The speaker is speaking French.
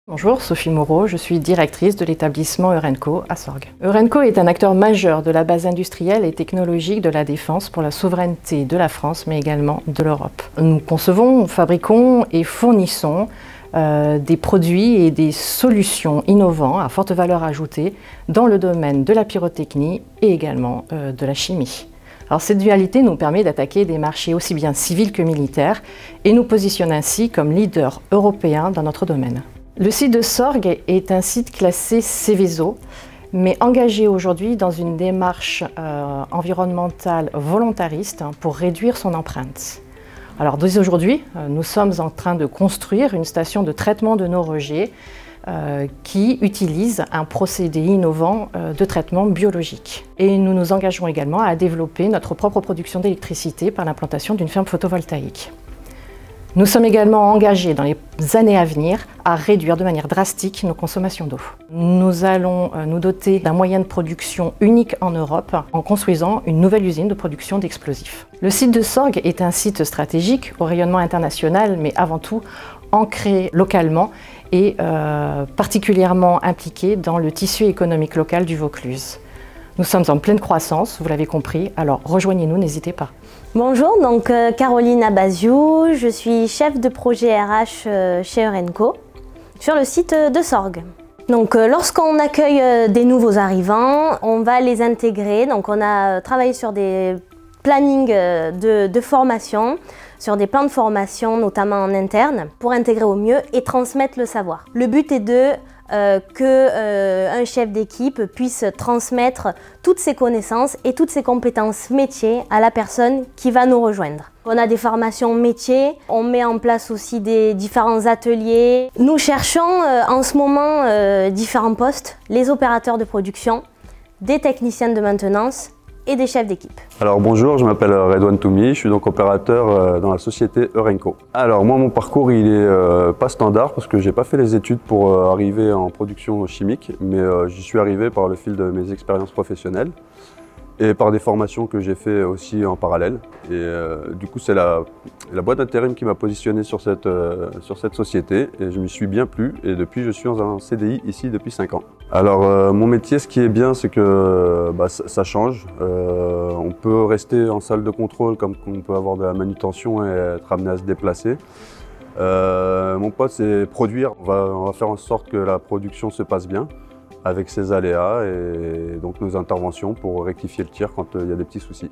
Bonjour, Sophie Moreau, je suis directrice de l'établissement Eurenco à Sorgues. Eurenco est un acteur majeur de la base industrielle et technologique de la défense pour la souveraineté de la France, mais également de l'Europe. Nous concevons, fabriquons et fournissons des produits et des solutions innovants à forte valeur ajoutée dans le domaine de la pyrotechnie et également de la chimie. Alors, cette dualité nous permet d'attaquer des marchés aussi bien civils que militaires et nous positionne ainsi comme leader européen dans notre domaine. Le site de Sorgues est un site classé Seveso, mais engagé aujourd'hui dans une démarche environnementale volontariste pour réduire son empreinte. Alors dès aujourd'hui, nous sommes en train de construire une station de traitement de nos rejets qui utilise un procédé innovant de traitement biologique. Et nous nous engageons également à développer notre propre production d'électricité par l'implantation d'une ferme photovoltaïque. Nous sommes également engagés dans les années à venir à réduire de manière drastique nos consommations d'eau. Nous allons nous doter d'un moyen de production unique en Europe en construisant une nouvelle usine de production d'explosifs. Le site de Sorgues est un site stratégique au rayonnement international, mais avant tout ancré localement et particulièrement impliqué dans le tissu économique local du Vaucluse. Nous sommes en pleine croissance, vous l'avez compris, alors rejoignez-nous, n'hésitez pas. Bonjour, donc Caroline Abaziou, je suis chef de projet RH chez Eurenco sur le site de Sorgues. Donc lorsqu'on accueille des nouveaux arrivants, on va les intégrer. Donc on a travaillé sur des plannings de formation, sur des plans de formation notamment en interne pour intégrer au mieux et transmettre le savoir. Le but est qu'un chef d'équipe puisse transmettre toutes ses connaissances et toutes ses compétences métiers à la personne qui va nous rejoindre. On a des formations métiers, on met en place aussi des différents ateliers. Nous cherchons en ce moment différents postes, les opérateurs de production, des techniciens de maintenance et des chefs d'équipe. Alors bonjour, je m'appelle Redouane Toumi, je suis donc opérateur dans la société Eurenco. Alors moi mon parcours il est pas standard parce que j'ai pas fait les études pour arriver en production chimique, mais j'y suis arrivé par le fil de mes expériences professionnelles et par des formations que j'ai fait aussi en parallèle. Et du coup c'est la boîte d'intérim qui m'a positionné sur cette société et je m'y suis bien plu et depuis je suis en CDI ici depuis 5 ans. Alors mon métier, ce qui est bien, c'est que ça change. On peut rester en salle de contrôle comme on peut avoir de la manutention et être amené à se déplacer. Mon poste, c'est produire. On va faire en sorte que la production se passe bien avec ses aléas et donc nos interventions pour rectifier le tir quand il y a des petits soucis.